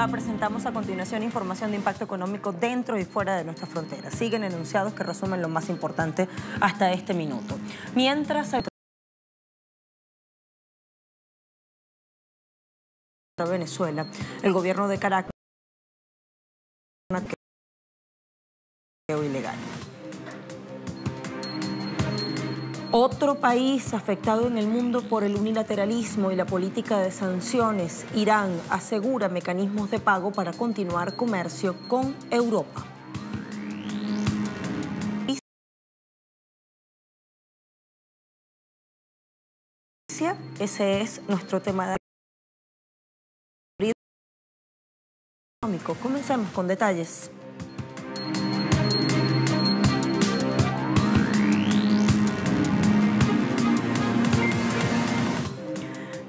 Málaga presentamos a continuación información de impacto económico dentro y fuera de nuestras fronteras. Siguen enunciados que resumen lo más importante hasta este minuto. Mientras Venezuela, el gobierno de Caracas ilegal. Otro país afectado en el mundo por el unilateralismo y la política de sanciones, Irán, asegura mecanismos de pago para continuar comercio con Europa. Ese es nuestro tema de económico. Comencemos con detalles.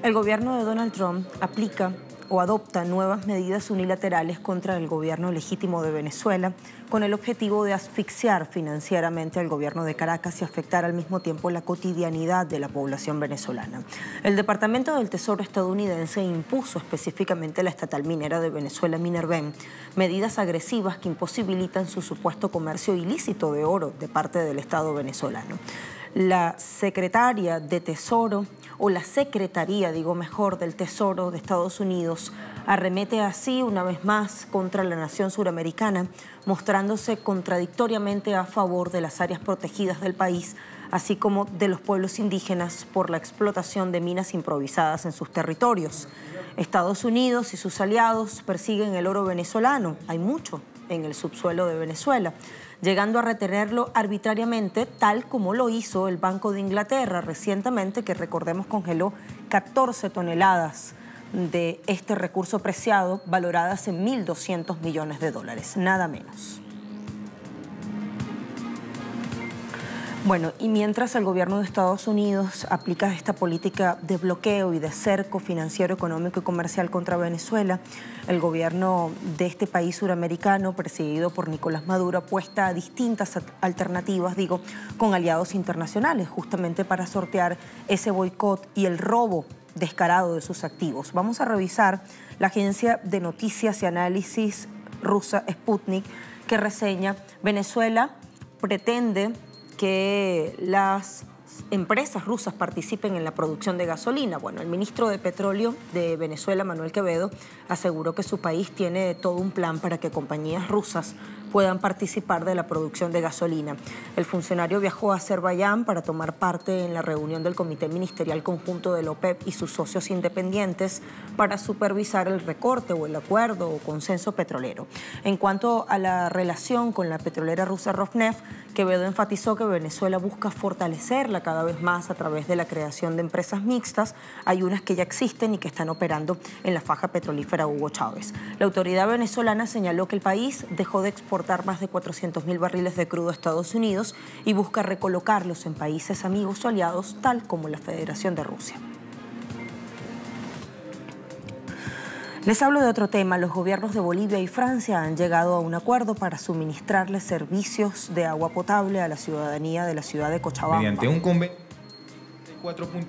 El gobierno de Donald Trump aplica o adopta nuevas medidas unilaterales contra el gobierno legítimo de Venezuela con el objetivo de asfixiar financieramente al gobierno de Caracas y afectar al mismo tiempo la cotidianidad de la población venezolana. El Departamento del Tesoro estadounidense impuso específicamente a la estatal minera de Venezuela, Minerven, medidas agresivas que imposibilitan su supuesto comercio ilícito de oro de parte del Estado venezolano. La secretaria de Tesoro, o la Secretaría, digo mejor, del Tesoro de Estados Unidos, arremete así una vez más contra la nación suramericana, mostrándose contradictoriamente a favor de las áreas protegidas del país, así como de los pueblos indígenas por la explotación de minas improvisadas en sus territorios. Estados Unidos y sus aliados persiguen el oro venezolano, hay mucho en el subsuelo de Venezuela, llegando a retenerlo arbitrariamente, tal como lo hizo el Banco de Inglaterra recientemente, que recordemos congeló 14 toneladas de este recurso preciado, valoradas en 1.200 millones de dólares, nada menos. Bueno, y mientras el gobierno de Estados Unidos aplica esta política de bloqueo y de cerco financiero, económico y comercial contra Venezuela, el gobierno de este país suramericano, presidido por Nicolás Maduro, apuesta a distintas alternativas, con aliados internacionales, justamente para sortear ese boicot y el robo descarado de sus activos. Vamos a revisar la agencia de noticias y análisis rusa Sputnik, que reseña: Venezuela pretende que las empresas rusas participen en la producción de gasolina. Bueno, el ministro de Petróleo de Venezuela, Manuel Quevedo, aseguró que su país tiene todo un plan para que compañías rusas puedan participar de la producción de gasolina. El funcionario viajó a Azerbaiyán para tomar parte en la reunión del Comité Ministerial Conjunto de la OPEP y sus socios independientes para supervisar el recorte o el acuerdo o consenso petrolero. En cuanto a la relación con la petrolera rusa Rosneft, Quevedo enfatizó que Venezuela busca fortalecerla cada vez más a través de la creación de empresas mixtas. Hay unas que ya existen y que están operando en la faja petrolífera Hugo Chávez. La autoridad venezolana señaló que el país dejó de exportar más de 400.000 barriles de crudo a Estados Unidos y busca recolocarlos en países amigos o aliados, tal como la Federación de Rusia. Les hablo de otro tema. Los gobiernos de Bolivia y Francia han llegado a un acuerdo para suministrarles servicios de agua potable a la ciudadanía de la ciudad de Cochabamba. Mediante un convenio de 4.1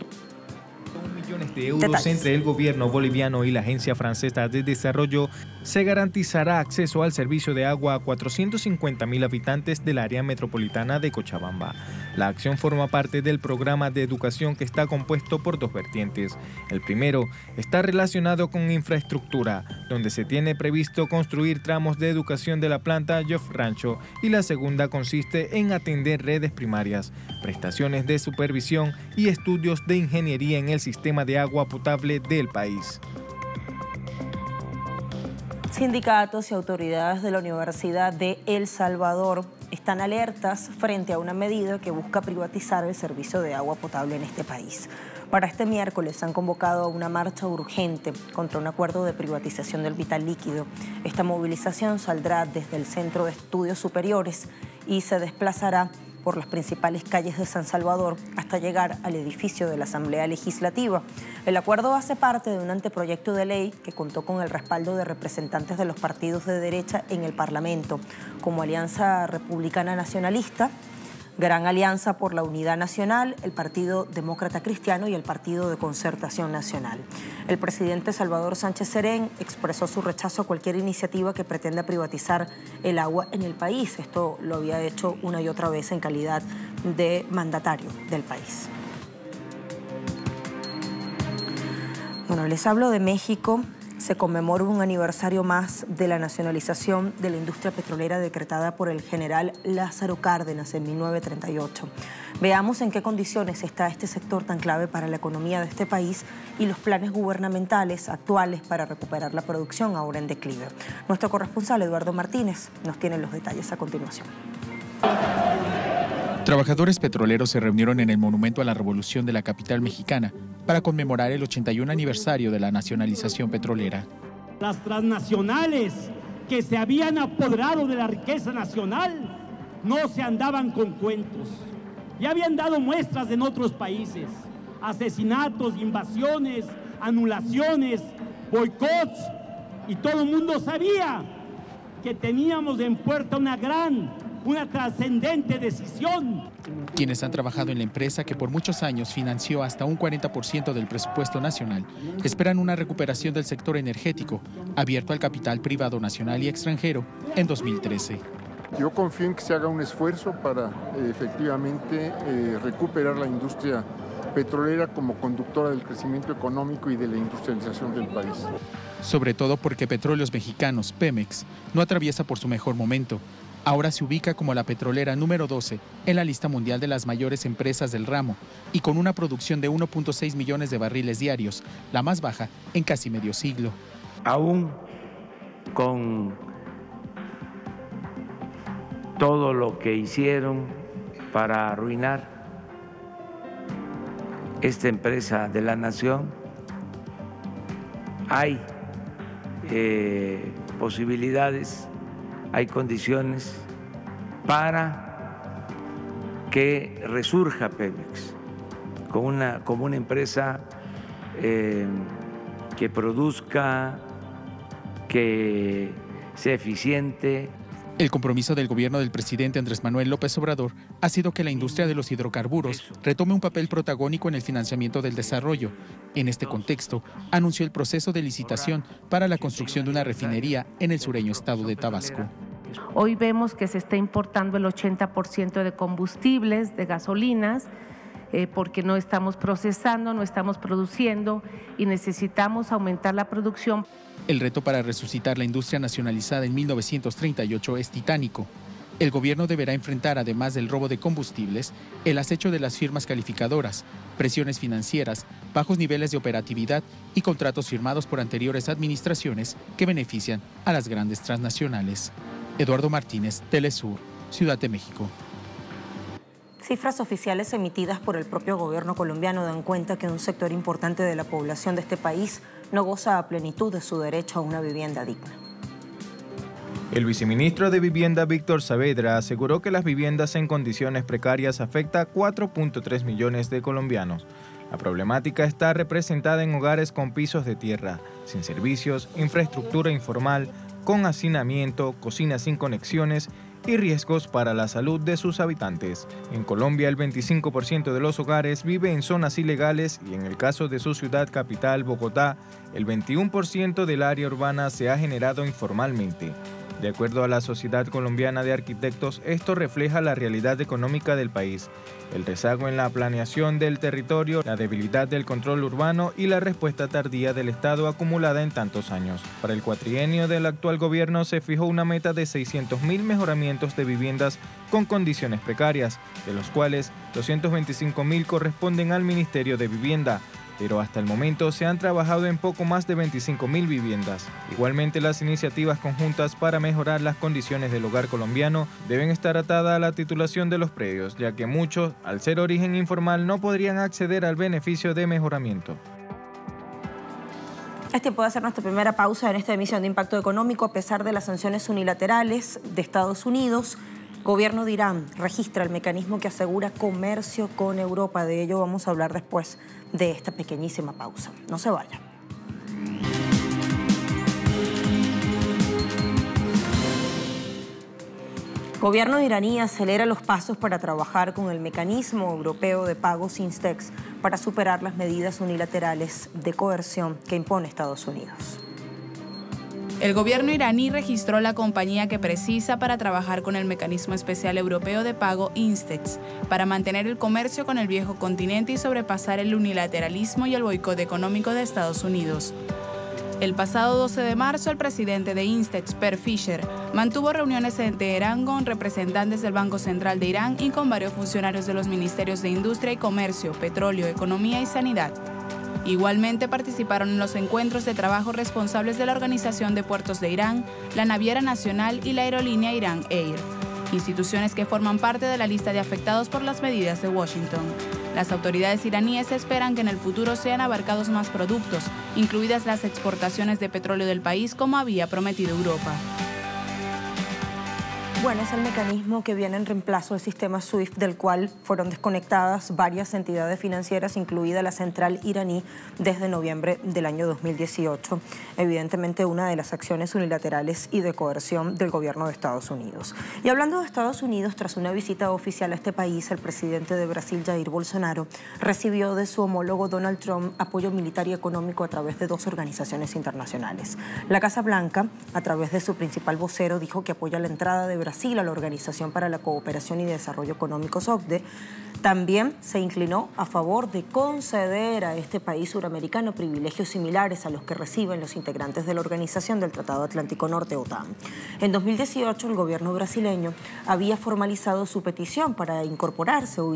millones de euros entre el gobierno boliviano y la Agencia Francesa de Desarrollo, se garantizará acceso al servicio de agua a 450.000 habitantes del área metropolitana de Cochabamba. La acción forma parte del programa de educación que está compuesto por dos vertientes. El primero está relacionado con infraestructura, donde se tiene previsto construir tramos de educación de la planta Joff Rancho, y la segunda consiste en atender redes primarias, prestaciones de supervisión y estudios de ingeniería en el sistema de agua potable del país. Sindicatos y autoridades de la Universidad de El Salvador están alertas frente a una medida que busca privatizar el servicio de agua potable en este país. Para este miércoles han convocado a una marcha urgente contra un acuerdo de privatización del vital líquido. Esta movilización saldrá desde el Centro de Estudios Superiores y se desplazará por las principales calles de San Salvador hasta llegar al edificio de la Asamblea Legislativa. El acuerdo hace parte de un anteproyecto de ley que contó con el respaldo de representantes de los partidos de derecha en el Parlamento, como Alianza Republicana Nacionalista, Gran Alianza por la Unidad Nacional, el Partido Demócrata Cristiano y el Partido de Concertación Nacional. El presidente Salvador Sánchez Serén expresó su rechazo a cualquier iniciativa que pretenda privatizar el agua en el país. Esto lo había hecho una y otra vez en calidad de mandatario del país. Bueno, les hablo de México. Se conmemora un aniversario más de la nacionalización de la industria petrolera decretada por el general Lázaro Cárdenas en 1938. Veamos en qué condiciones está este sector tan clave para la economía de este país y los planes gubernamentales actuales para recuperar la producción ahora en declive. Nuestro corresponsal Eduardo Martínez nos tiene los detalles a continuación. Trabajadores petroleros se reunieron en el Monumento a la Revolución de la capital mexicana para conmemorar el 81 aniversario de la nacionalización petrolera. Las transnacionales que se habían apoderado de la riqueza nacional no se andaban con cuentos. Ya habían dado muestras en otros países, asesinatos, invasiones, anulaciones, boicots, y todo el mundo sabía que teníamos en puerta una trascendente decisión. Quienes han trabajado en la empresa, que por muchos años financió hasta un 40% del presupuesto nacional, esperan una recuperación del sector energético, abierto al capital privado nacional y extranjero en 2013. Yo confío en que se haga un esfuerzo para efectivamente recuperar la industria petrolera como conductora del crecimiento económico y de la industrialización del país. Sobre todo porque Petróleos Mexicanos, Pemex, no atraviesa por su mejor momento. Ahora se ubica como la petrolera número 12 en la lista mundial de las mayores empresas del ramo y con una producción de 1.6 millones de barriles diarios, la más baja en casi medio siglo. Aún con todo lo que hicieron para arruinar esta empresa de la nación, hay posibilidades, hay condiciones para que resurja Pemex como una empresa que produzca, que sea eficiente. El compromiso del gobierno del presidente Andrés Manuel López Obrador ha sido que la industria de los hidrocarburos retome un papel protagónico en el financiamiento del desarrollo. En este contexto, anunció el proceso de licitación para la construcción de una refinería en el sureño estado de Tabasco. Hoy vemos que se está importando el 80% de combustibles, de gasolinas, porque no estamos procesando, no estamos produciendo y necesitamos aumentar la producción. El reto para resucitar la industria nacionalizada en 1938 es titánico. El gobierno deberá enfrentar, además del robo de combustibles, el acecho de las firmas calificadoras, presiones financieras, bajos niveles de operatividad y contratos firmados por anteriores administraciones que benefician a las grandes transnacionales. Eduardo Martínez, Telesur, Ciudad de México. Cifras oficiales emitidas por el propio gobierno colombiano dan cuenta que un sector importante de la población de este país no goza a plenitud de su derecho a una vivienda digna. El viceministro de Vivienda, Víctor Saavedra, aseguró que las viviendas en condiciones precarias afecta a 4.3 millones de colombianos. La problemática está representada en hogares con pisos de tierra, sin servicios, infraestructura informal, con hacinamiento, cocinas sin conexiones y riesgos para la salud de sus habitantes. En Colombia, el 25% de los hogares vive en zonas ilegales y en el caso de su ciudad capital, Bogotá, el 21% del área urbana se ha generado informalmente. De acuerdo a la Sociedad Colombiana de Arquitectos, esto refleja la realidad económica del país, el rezago en la planeación del territorio, la debilidad del control urbano y la respuesta tardía del Estado acumulada en tantos años. Para el cuatrienio del actual gobierno se fijó una meta de 600.000 mejoramientos de viviendas con condiciones precarias, de los cuales 225.000 corresponden al Ministerio de Vivienda, pero hasta el momento se han trabajado en poco más de 25.000 viviendas. Igualmente, las iniciativas conjuntas para mejorar las condiciones del hogar colombiano deben estar atadas a la titulación de los predios, ya que muchos, al ser origen informal, no podrían acceder al beneficio de mejoramiento. Es tiempo de hacer nuestra primera pausa en esta emisión de Impacto Económico. A pesar de las sanciones unilaterales de Estados Unidos, el gobierno de Irán registra el mecanismo que asegura comercio con Europa. De ello vamos a hablar después de esta pequeñísima pausa. No se vaya. Gobierno iraní acelera los pasos para trabajar con el mecanismo europeo de pagos INSTEX para superar las medidas unilaterales de coerción que impone Estados Unidos. El gobierno iraní registró la compañía que precisa para trabajar con el mecanismo especial europeo de pago INSTEX para mantener el comercio con el viejo continente y sobrepasar el unilateralismo y el boicot económico de Estados Unidos. El pasado 12 de marzo, el presidente de INSTEX, Per Fisher, mantuvo reuniones en Teherán con representantes del Banco Central de Irán y con varios funcionarios de los ministerios de Industria y Comercio, Petróleo, Economía y Sanidad. Igualmente participaron en los encuentros de trabajo responsables de la Organización de Puertos de Irán, la Naviera Nacional y la aerolínea Iran Air, instituciones que forman parte de la lista de afectados por las medidas de Washington. Las autoridades iraníes esperan que en el futuro sean abarcados más productos, incluidas las exportaciones de petróleo del país, como había prometido Europa. Bueno, es el mecanismo que viene en reemplazo del sistema SWIFT, del cual fueron desconectadas varias entidades financieras, incluida la central iraní, desde noviembre del año 2018. Evidentemente, una de las acciones unilaterales y de coerción del gobierno de Estados Unidos. Y hablando de Estados Unidos, tras una visita oficial a este país, el presidente de Brasil, Jair Bolsonaro, recibió de su homólogo Donald Trump apoyo militar y económico a través de dos organizaciones internacionales. La Casa Blanca, a través de su principal vocero, dijo que apoya la entrada de Brasil a la Organización para la Cooperación y Desarrollo Económicos, OCDE. También se inclinó a favor de conceder a este país suramericano privilegios similares a los que reciben los integrantes de la Organización del Tratado Atlántico Norte, OTAN. En 2018, el gobierno brasileño había formalizado su petición para incorporarse o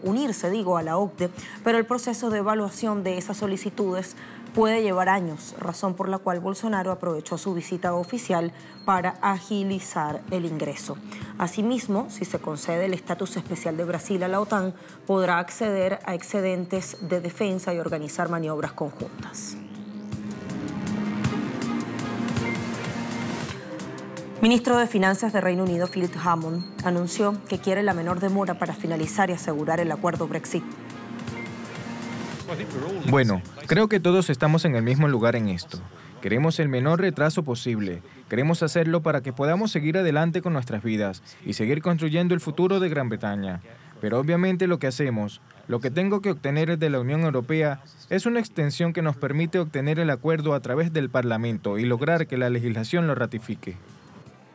unirse a la OCDE, pero el proceso de evaluación de esas solicitudes puede llevar años, razón por la cual Bolsonaro aprovechó su visita oficial para agilizar el ingreso. Asimismo, si se concede el estatus especial de Brasil a la OTAN, podrá acceder a excedentes de defensa y organizar maniobras conjuntas. Ministro de Finanzas de Reino Unido, Philip Hammond, anunció que quiere la menor demora para finalizar y asegurar el acuerdo Brexit. Bueno, creo que todos estamos en el mismo lugar en esto. Queremos el menor retraso posible. Queremos hacerlo para que podamos seguir adelante con nuestras vidas y seguir construyendo el futuro de Gran Bretaña. Pero obviamente lo que hacemos, lo que tengo que obtener de la Unión Europea, es una extensión que nos permite obtener el acuerdo a través del Parlamento y lograr que la legislación lo ratifique.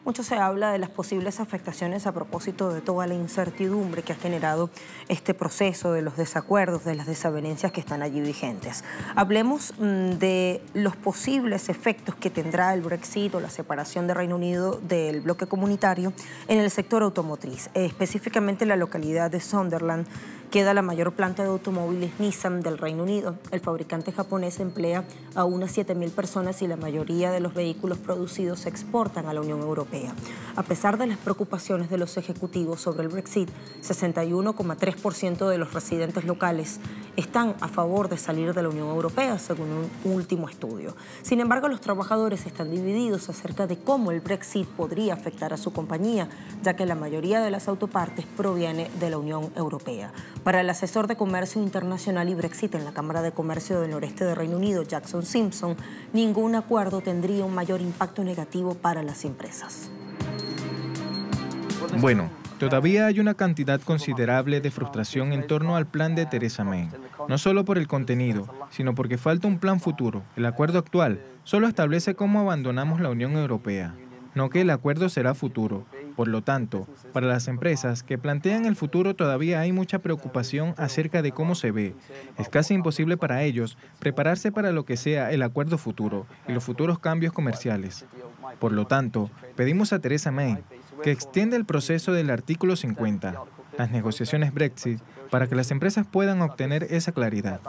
Mucho se habla de las posibles afectaciones a propósito de toda la incertidumbre que ha generado este proceso, de los desacuerdos, de las desavenencias que están allí vigentes. Hablemos de los posibles efectos que tendrá el Brexit o la separación de Reino Unido del bloque comunitario en el sector automotriz. Específicamente en la localidad de Sunderland queda la mayor planta de automóviles Nissan del Reino Unido. El fabricante japonés emplea a unas 7.000 personas y la mayoría de los vehículos producidos se exportan a la Unión Europea. A pesar de las preocupaciones de los ejecutivos sobre el Brexit, 61,3% de los residentes locales están a favor de salir de la Unión Europea, según un último estudio. Sin embargo, los trabajadores están divididos acerca de cómo el Brexit podría afectar a su compañía, ya que la mayoría de las autopartes proviene de la Unión Europea. Para el asesor de Comercio Internacional y Brexit en la Cámara de Comercio del Noreste de Reino Unido, Jackson Simpson, ningún acuerdo tendría un mayor impacto negativo para las empresas. Bueno, todavía hay una cantidad considerable de frustración en torno al plan de Theresa May, no solo por el contenido, sino porque falta un plan futuro. El acuerdo actual solo establece cómo abandonamos la Unión Europea, no que el acuerdo será futuro. Por lo tanto, para las empresas que plantean el futuro todavía hay mucha preocupación acerca de cómo se ve. Es casi imposible para ellos prepararse para lo que sea el acuerdo futuro y los futuros cambios comerciales. Por lo tanto, pedimos a Theresa May que extienda el proceso del artículo 50, las negociaciones Brexit, para que las empresas puedan obtener esa claridad.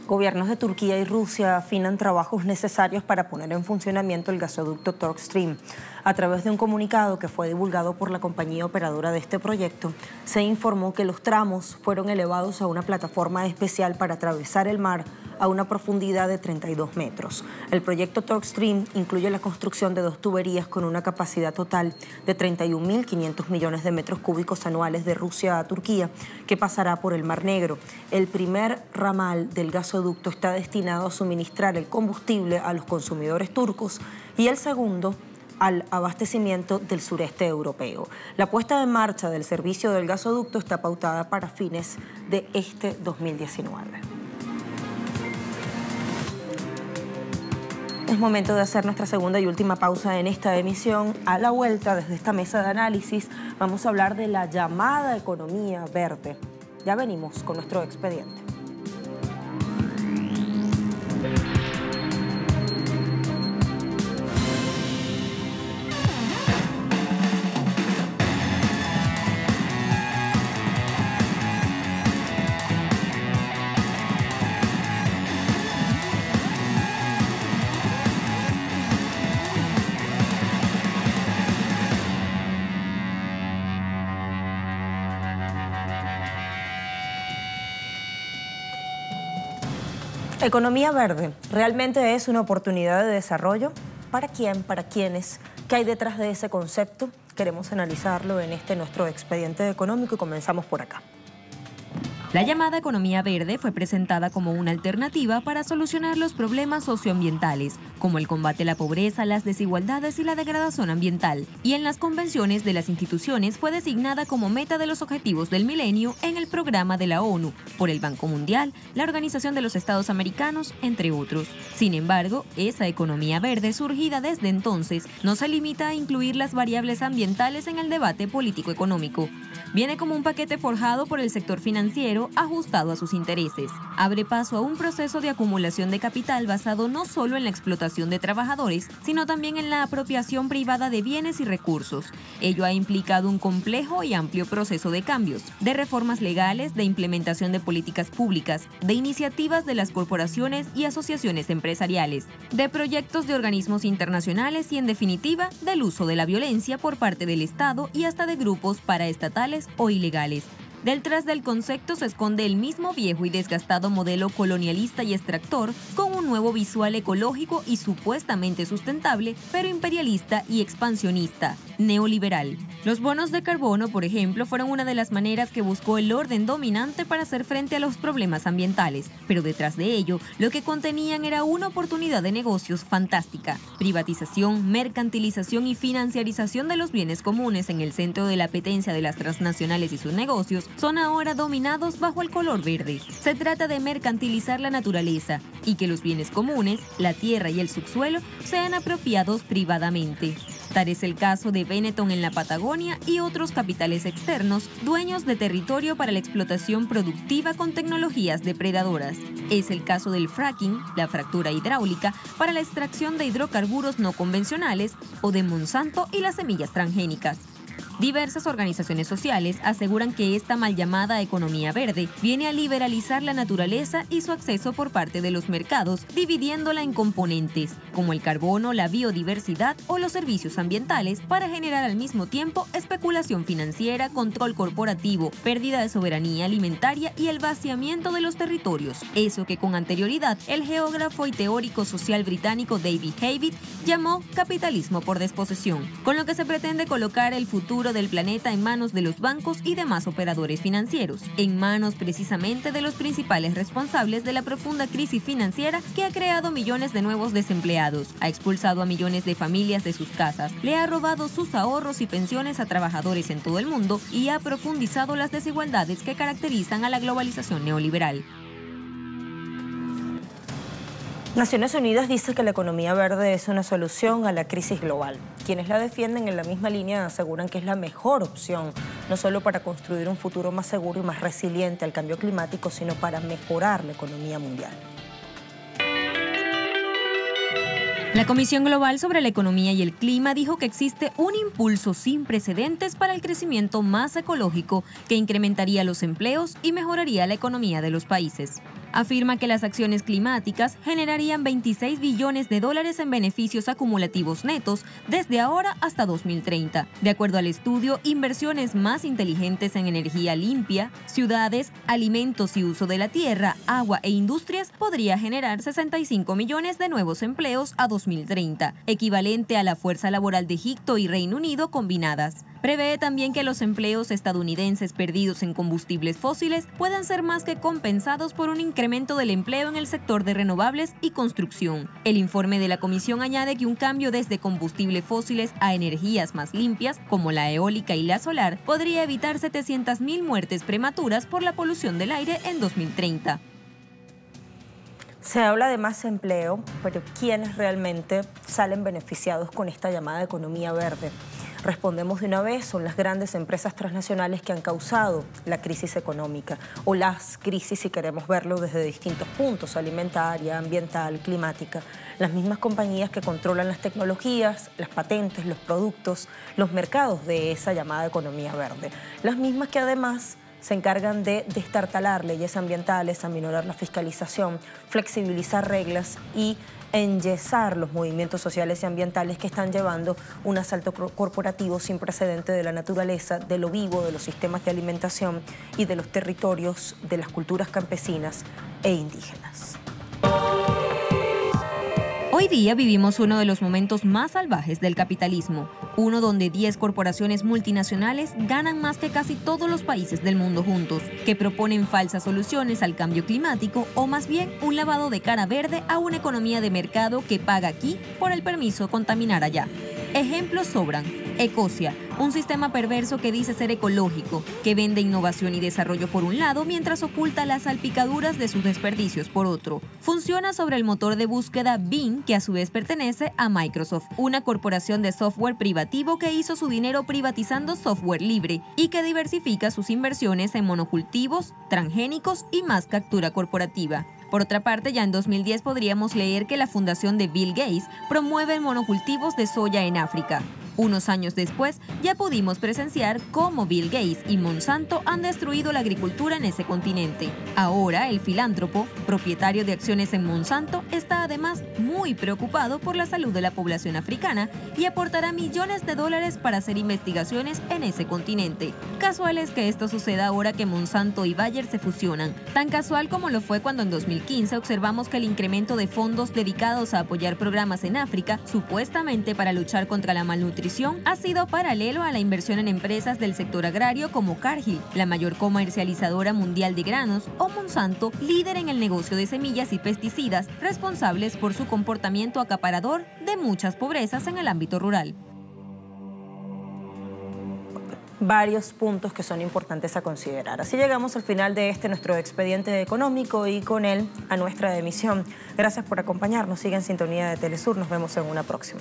Gobiernos de Turquía y Rusia afinan trabajos necesarios para poner en funcionamiento el gasoducto Turk Stream. A través de un comunicado que fue divulgado por la compañía operadora de este proyecto, se informó que los tramos fueron elevados a una plataforma especial para atravesar el mar a una profundidad de 32 metros. El proyecto Turk Stream incluye la construcción de 2 tuberías con una capacidad total de 31.500 millones de metros cúbicos anuales de Rusia a Turquía, que pasará por el Mar Negro. El primer ramal del gasoducto está destinado a suministrar el combustible a los consumidores turcos y el segundo al abastecimiento del sureste europeo. La puesta en marcha del servicio del gasoducto está pautada para fines de este 2019. Es momento de hacer nuestra segunda y última pausa en esta emisión. A la vuelta, desde esta mesa de análisis, vamos a hablar de la llamada economía verde. Ya venimos con nuestro expediente. Economía verde, ¿realmente es una oportunidad de desarrollo? ¿Para quién? ¿Para quiénes? ¿Qué hay detrás de ese concepto? Queremos analizarlo en nuestro expediente económico y comenzamos por acá. La llamada economía verde fue presentada como una alternativa para solucionar los problemas socioambientales, como el combate a la pobreza, las desigualdades y la degradación ambiental, y en las convenciones de las instituciones fue designada como meta de los Objetivos del Milenio en el programa de la ONU, por el Banco Mundial, la Organización de los Estados Americanos, entre otros. Sin embargo, esa economía verde surgida desde entonces no se limita a incluir las variables ambientales en el debate político-económico. Viene como un paquete forjado por el sector financiero ajustado a sus intereses. Abre paso a un proceso de acumulación de capital basado no solo en la explotación de trabajadores, sino también en la apropiación privada de bienes y recursos. Ello ha implicado un complejo y amplio proceso de cambios, de reformas legales, de implementación de políticas públicas, de iniciativas de las corporaciones y asociaciones empresariales, de proyectos de organismos internacionales y, en definitiva, del uso de la violencia por parte del Estado y hasta de grupos paraestatales o ilegales. Detrás del concepto se esconde el mismo viejo y desgastado modelo colonialista y extractor, con un nuevo visual ecológico y supuestamente sustentable, pero imperialista y expansionista, neoliberal. Los bonos de carbono, por ejemplo, fueron una de las maneras que buscó el orden dominante para hacer frente a los problemas ambientales, pero detrás de ello, lo que contenían era una oportunidad de negocios fantástica. Privatización, mercantilización y financiarización de los bienes comunes en el centro de la apetencia de las transnacionales y sus negocios son ahora dominados bajo el color verde. Se trata de mercantilizar la naturaleza y que los bienes comunes, la tierra y el subsuelo, sean apropiados privadamente. Tal es el caso de Benetton en la Patagonia y otros capitales externos, dueños de territorio para la explotación productiva con tecnologías depredadoras. Es el caso del fracking, la fractura hidráulica, para la extracción de hidrocarburos no convencionales, o de Monsanto y las semillas transgénicas. Diversas organizaciones sociales aseguran que esta mal llamada economía verde viene a liberalizar la naturaleza y su acceso por parte de los mercados, dividiéndola en componentes, como el carbono, la biodiversidad o los servicios ambientales, para generar al mismo tiempo especulación financiera, control corporativo, pérdida de soberanía alimentaria y el vaciamiento de los territorios. Eso que con anterioridad el geógrafo y teórico social británico David Havid llamó capitalismo por desposesión, con lo que se pretende colocar el futuro del planeta en manos de los bancos y demás operadores financieros, en manos precisamente de los principales responsables de la profunda crisis financiera que ha creado millones de nuevos desempleados, ha expulsado a millones de familias de sus casas, le ha robado sus ahorros y pensiones a trabajadores en todo el mundo y ha profundizado las desigualdades que caracterizan a la globalización neoliberal. Naciones Unidas dice que la economía verde es una solución a la crisis global. Quienes la defienden en la misma línea aseguran que es la mejor opción, no solo para construir un futuro más seguro y más resiliente al cambio climático, sino para mejorar la economía mundial. La Comisión Global sobre la Economía y el Clima dijo que existe un impulso sin precedentes para el crecimiento más ecológico que incrementaría los empleos y mejoraría la economía de los países. Afirma que las acciones climáticas generarían 26 billones de dólares en beneficios acumulativos netos desde ahora hasta 2030. De acuerdo al estudio, inversiones más inteligentes en energía limpia, ciudades, alimentos y uso de la tierra, agua e industrias podría generar 65 millones de nuevos empleos a 2030, equivalente a la fuerza laboral de Egipto y Reino Unido combinadas. Prevé también que los empleos estadounidenses perdidos en combustibles fósiles puedan ser más que compensados por un incremento incremento del empleo en el sector de renovables y construcción. El informe de la comisión añade que un cambio desde combustibles fósiles a energías más limpias, como la eólica y la solar, podría evitar 700.000 muertes prematuras por la polución del aire en 2030. Se habla de más empleo, pero ¿quiénes realmente salen beneficiados con esta llamada economía verde? Respondemos de una vez, son las grandes empresas transnacionales que han causado la crisis económica, o las crisis si queremos verlo desde distintos puntos, alimentaria, ambiental, climática. Las mismas compañías que controlan las tecnologías, las patentes, los productos, los mercados de esa llamada economía verde. Las mismas que además se encargan de destartalar leyes ambientales, aminorar la fiscalización, flexibilizar reglas y enyesar los movimientos sociales y ambientales que están llevando un asalto corporativo sin precedente de la naturaleza, de lo vivo, de los sistemas de alimentación y de los territorios de las culturas campesinas e indígenas. Hoy día vivimos uno de los momentos más salvajes del capitalismo, uno donde 10 corporaciones multinacionales ganan más que casi todos los países del mundo juntos, que proponen falsas soluciones al cambio climático o más bien un lavado de cara verde a una economía de mercado que paga aquí por el permiso de contaminar allá. Ejemplos sobran. Ecosia, un sistema perverso que dice ser ecológico, que vende innovación y desarrollo por un lado mientras oculta las salpicaduras de sus desperdicios por otro. Funciona sobre el motor de búsqueda Bing, que a su vez pertenece a Microsoft, una corporación de software privativo que hizo su dinero privatizando software libre y que diversifica sus inversiones en monocultivos, transgénicos y más captura corporativa. Por otra parte, ya en 2010 podríamos leer que la fundación de Bill Gates promueve monocultivos de soya en África. Unos años después, ya pudimos presenciar cómo Bill Gates y Monsanto han destruido la agricultura en ese continente. Ahora, el filántropo, propietario de acciones en Monsanto, está además muy preocupado por la salud de la población africana y aportará millones de dólares para hacer investigaciones en ese continente. Casual es que esto suceda ahora que Monsanto y Bayer se fusionan. Tan casual como lo fue cuando en 2015 observamos que el incremento de fondos dedicados a apoyar programas en África, supuestamente para luchar contra la malnutrición, ha sido paralelo a la inversión en empresas del sector agrario como Cargill, la mayor comercializadora mundial de granos, o Monsanto, líder en el negocio de semillas y pesticidas, responsables por su comportamiento acaparador de muchas pobrezas en el ámbito rural. Varios puntos que son importantes a considerar. Así llegamos al final de nuestro expediente económico y con él a nuestra emisión. Gracias por acompañarnos. Sigue en sintonía de Telesur. Nos vemos en una próxima.